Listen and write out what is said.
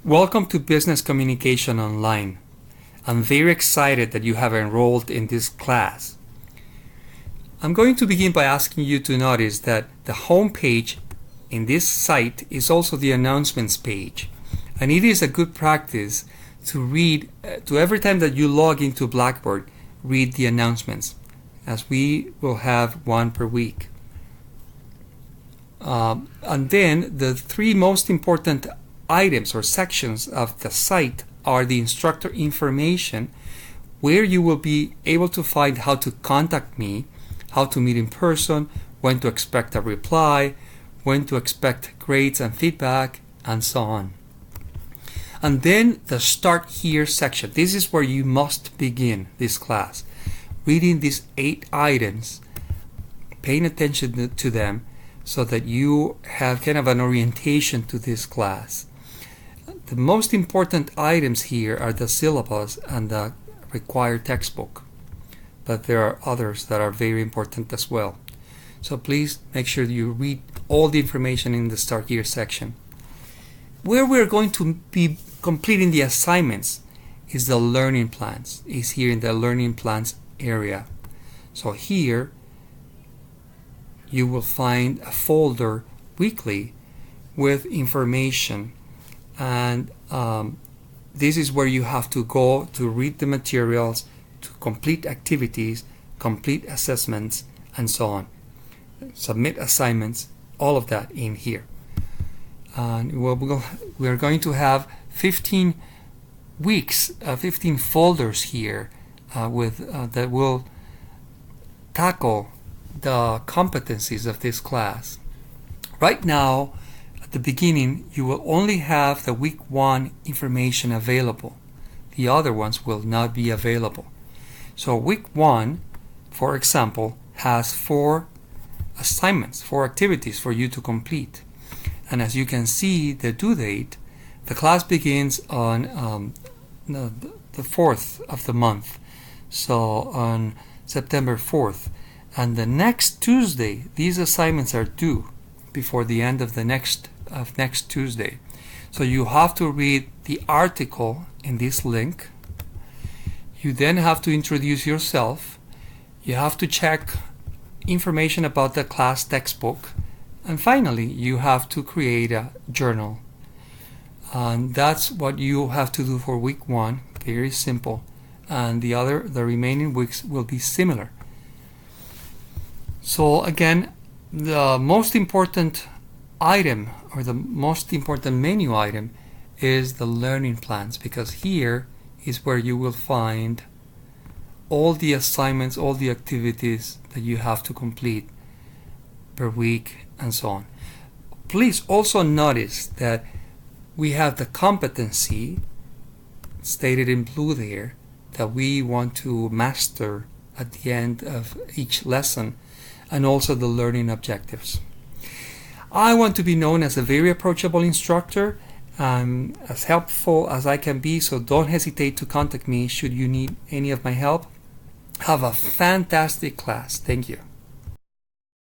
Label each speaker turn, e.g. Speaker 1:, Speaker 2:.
Speaker 1: Welcome to Business Communication Online. I'm very excited that you have enrolled in this class. I'm going to begin by asking you to notice that the home page in this site is also the announcements page. And it is a good practice to read, every time that you log into Blackboard, read the announcements, as we will have one per week. And then the three most important items or sections of the site are the instructor information, where you will be able to find how to contact me, how to meet in person, when to expect a reply, when to expect grades and feedback, and so on. And then the Start Here section. This is where you must begin this class, reading these 8 items, paying attention to them, so that you have kind of an orientation to this class. The most important items here are the syllabus and the required textbook, but there are others that are very important as well. So please make sure you read all the information in the Start Here section. Where we're going to be completing the assignments is the learning plans, is here in the learning plans area. So here you will find a folder weekly with information, and this is where you have to go to read the materials, to complete activities, complete assessments, and so on. Submit assignments, all of that in here. And we are going to have 15 weeks, 15 folders here that will tackle the competencies of this class. Right now, at the beginning, you will only have the week 1 information available. The other ones will not be available. So week 1, for example, has 4 assignments, 4 activities for you to complete. And as you can see, the due date, the class begins on the 4th of the month, so on September 4th. And the next Tuesday, these assignments are due before the end of next Tuesday. So you have to read the article in this link. You then have to introduce yourself. You have to check information about the class textbook. And finally, you have to create a journal. And that's what you have to do for week 1. Very simple. And the remaining weeks will be similar. So again, the most important item, or the most important menu item, is the learning plans, because here is where you will find all the assignments, all the activities that you have to complete per week, and so on. Please also notice that we have the competency stated in blue there that we want to master at the end of each lesson, and also the learning objectives. I want to be known as a very approachable instructor, as helpful as I can be, so don't hesitate to contact me should you need any of my help. Have a fantastic class. Thank you.